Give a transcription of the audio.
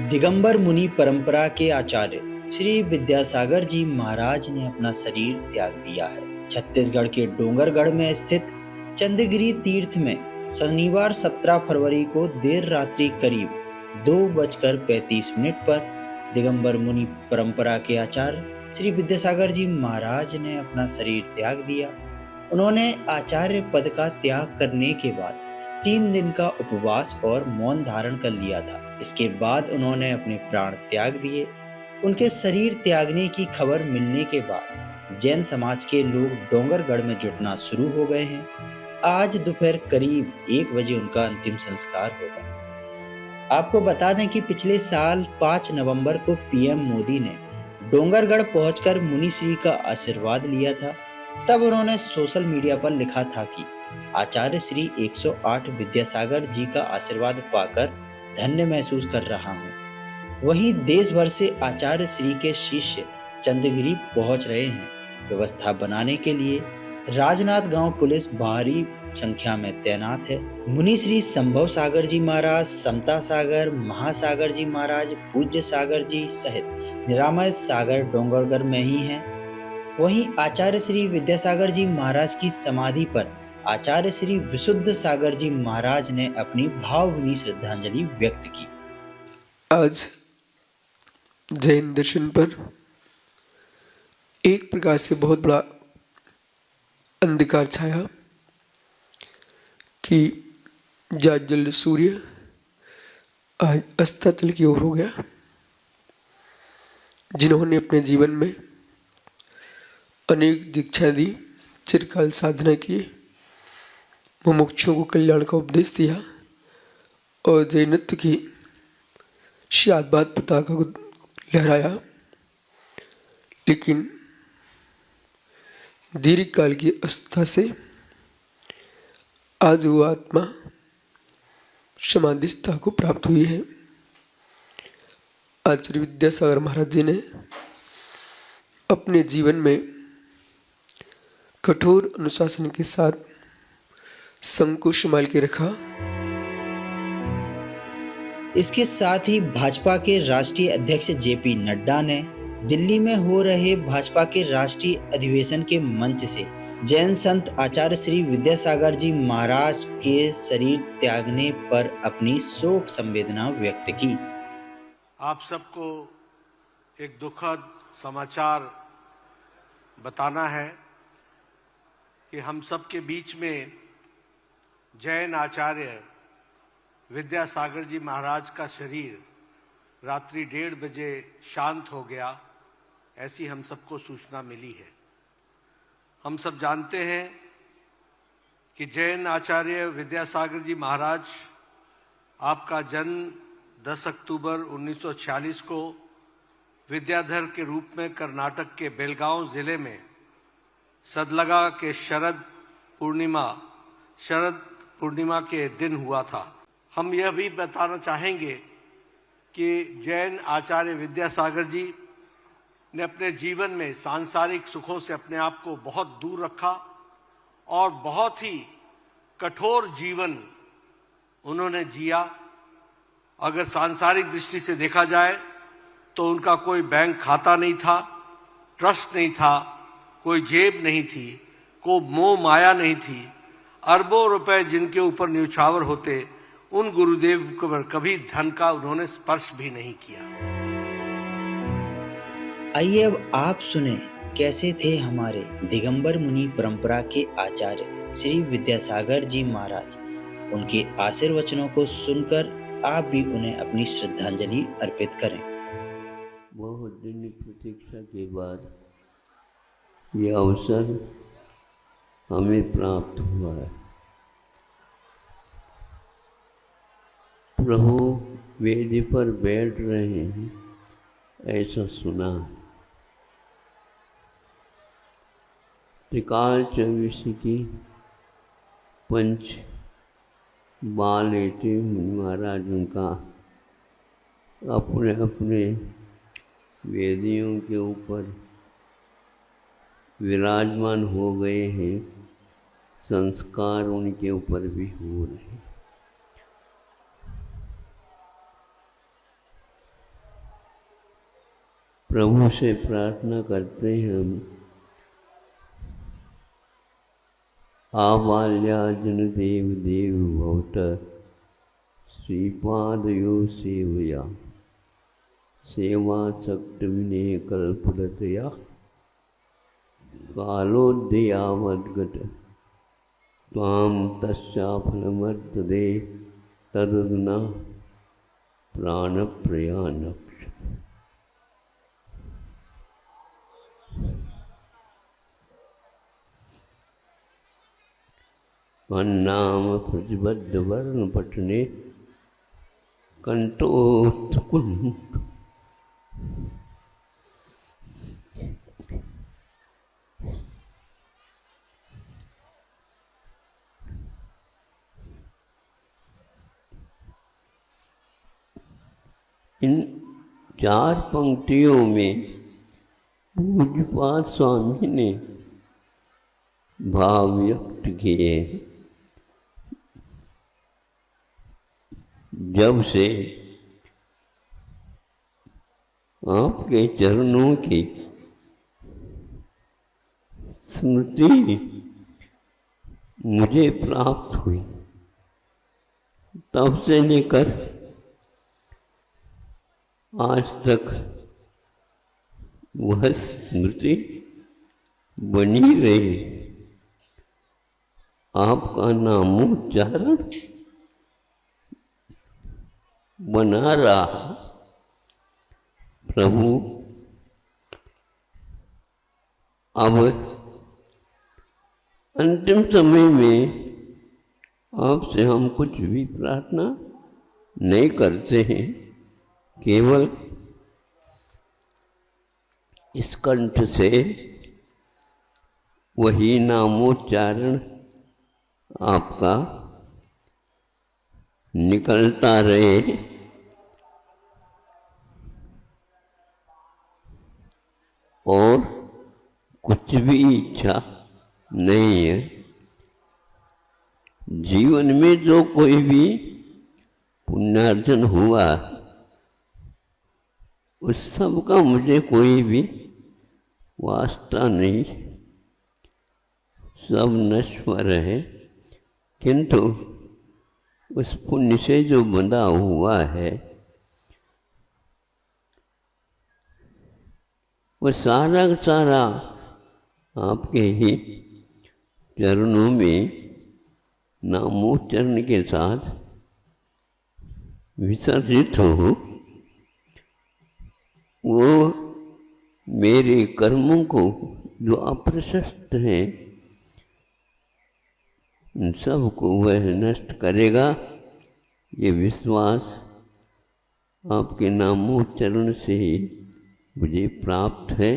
दिगंबर मुनि परंपरा के आचार्य श्री विद्यासागर जी महाराज ने अपना शरीर त्याग दिया है। छत्तीसगढ़ के डोंगरगढ़ में स्थित चंद्रगिरी तीर्थ में शनिवार 17 फरवरी को देर रात्रि करीब 2:35 पर दिगंबर मुनि परंपरा के आचार्य श्री विद्यासागर जी महाराज ने अपना शरीर त्याग दिया। उन्होंने आचार्य पद का त्याग करने के बाद 3 दिन का उपवास और मौन धारण कर लिया था। इसके बाद उन्होंने अपने प्राण त्याग दिए। उनके शरीर त्यागने की खबर मिलने के बाद जैन समाज के लोग डोंगरगढ़ में जुटना शुरू हो गए हैं। आज दोपहर करीब 1 बजे उनका अंतिम संस्कार होगा। आपको बता दें कि पिछले साल 5 नवंबर को पीएम मोदी ने डोंगरगढ़ पहुंचकर मुनिश्री का आशीर्वाद लिया था। तब उन्होंने सोशल मीडिया पर लिखा था कि आचार्य श्री 108 विद्यासागर जी का आशीर्वाद पाकर धन्य महसूस कर रहा हूँ। वहीं देश भर से आचार्य श्री के शिष्य चंद्रगिरी पहुंच रहे हैं। व्यवस्था बनाने के लिए राजनांदगांव पुलिस भारी संख्या में तैनात है। मुनिश्री संभव सागर जी महाराज, समता सागर, महासागर जी महाराज, पूज्य सागर जी सहित निरामय सागर डोंगरगढ़ में ही हैं। वहीं आचार्य श्री विद्यासागर जी महाराज की समाधि पर आचार्य श्री विशुद्ध सागर जी महाराज ने अपनी भावभीनी श्रद्धांजलि व्यक्त की। आज जैन दर्शन पर एक प्रकार से बहुत बड़ा अंधकार छाया कि जाज्वल्य सूर्य आज अस्ताचल की ओर हो गया। जिन्होंने अपने जीवन में अनेक दीक्षा दी, चिरकाल साधना की, मुमुक्षुओं को कल्याण का उपदेश दिया और जैनत्व की शादबाद पताका को लहराया, लेकिन दीर्घ काल की अवस्था से आज वो आत्मा समाधिस्था को प्राप्त हुई है। आचार्य विद्यासागर महाराज जी ने अपने जीवन में कठोर अनुशासन के साथ संघ को संभाल के रखा। इसके साथ ही भाजपा के राष्ट्रीय अध्यक्ष जेपी नड्डा ने दिल्ली में हो रहे भाजपा के राष्ट्रीय अधिवेशन के मंच से जैन संत आचार्य श्री विद्यासागर जी महाराज के शरीर त्यागने पर अपनी शोक संवेदना व्यक्त की। आप सबको एक दुखद समाचार बताना है कि हम सबके बीच में जैन आचार्य विद्यासागर जी महाराज का शरीर रात्रि 1:30 बजे शांत हो गया, ऐसी हम सबको सूचना मिली है। हम सब जानते हैं कि जैन आचार्य विद्यासागर जी महाराज, आपका जन्म 10 अक्टूबर 1946 को विद्याधर के रूप में कर्नाटक के बेलगांव जिले में सदलगा के शरद पूर्णिमा के दिन हुआ था। हम यह भी बताना चाहेंगे कि जैन आचार्य विद्यासागर जी ने अपने जीवन में सांसारिक सुखों से अपने आप को बहुत दूर रखा और बहुत ही कठोर जीवन उन्होंने जिया। अगर सांसारिक दृष्टि से देखा जाए तो उनका कोई बैंक खाता नहीं था, ट्रस्ट नहीं था, कोई जेब नहीं थी, कोई मोह माया नहीं थी। अरबों रुपए जिनके ऊपर न्यौछावर होते, उन गुरुदेव पर कभी धन का उन्होंने स्पर्श भी नहीं किया। आइए अब आप सुने कैसे थे हमारे दिगंबर मुनि परंपरा के आचार्य श्री विद्यासागर जी महाराज। उनके आशीर्वचनों को सुनकर आप भी उन्हें अपनी श्रद्धांजलि अर्पित करें। बहुत दिन की प्रतीक्षा के बाद यह अवसर हमें प्राप्त हुआ है। प्रभु वेदी पर बैठ रहे हैं, ऐसा सुना। त्रिकाल चौबीसी की पंच बाल लेते महाराज उनका अपने अपने वेदियों के ऊपर विराजमान हो गए हैं। संस्कार उनके ऊपर भी हो रहे हैं। प्रभु से प्रार्थना करते हैं हम, आबाल्यार्जुन देव देव भवत श्रीपादयो सेवया सेवा शक्ति विनय कल्परतया कालोदयावद्गत त्वां तस्याफलमर्तदे तदुना प्राणप्रयाणक्ष। नाम प्रतिबद्ध वर्ण पठने कंठोत्कुंठ इन 4 पंक्तियों में पूज्यपाद स्वामी ने भाव व्यक्त किए। जब से आपके चरणों की स्मृति मुझे प्राप्त हुई, तब से लेकर आज तक वह स्मृति बनी रही। आपका नामोच्चारण बना रहा। प्रभु अब अंतिम समय में आपसे हम कुछ भी प्रार्थना नहीं करते हैं, केवल इस कंठ से वही नामोच्चारण आपका निकलता रहे और कुछ भी इच्छा नहीं है। जीवन में जो कोई भी पुण्यार्जन हुआ उस सब का मुझे कोई भी वास्ता नहीं, सब नश्वर है, किंतु उस पुण्य से जो बंधा हुआ है वो सारा का सारा आपके ही चरणों में नामोच्चारण के साथ विसर्जित हो। वो मेरे कर्मों को जो अप्रशस्त हैं उन सब को वह नष्ट करेगा, ये विश्वास आपके नामोच्चारण से ही मुझे प्राप्त है।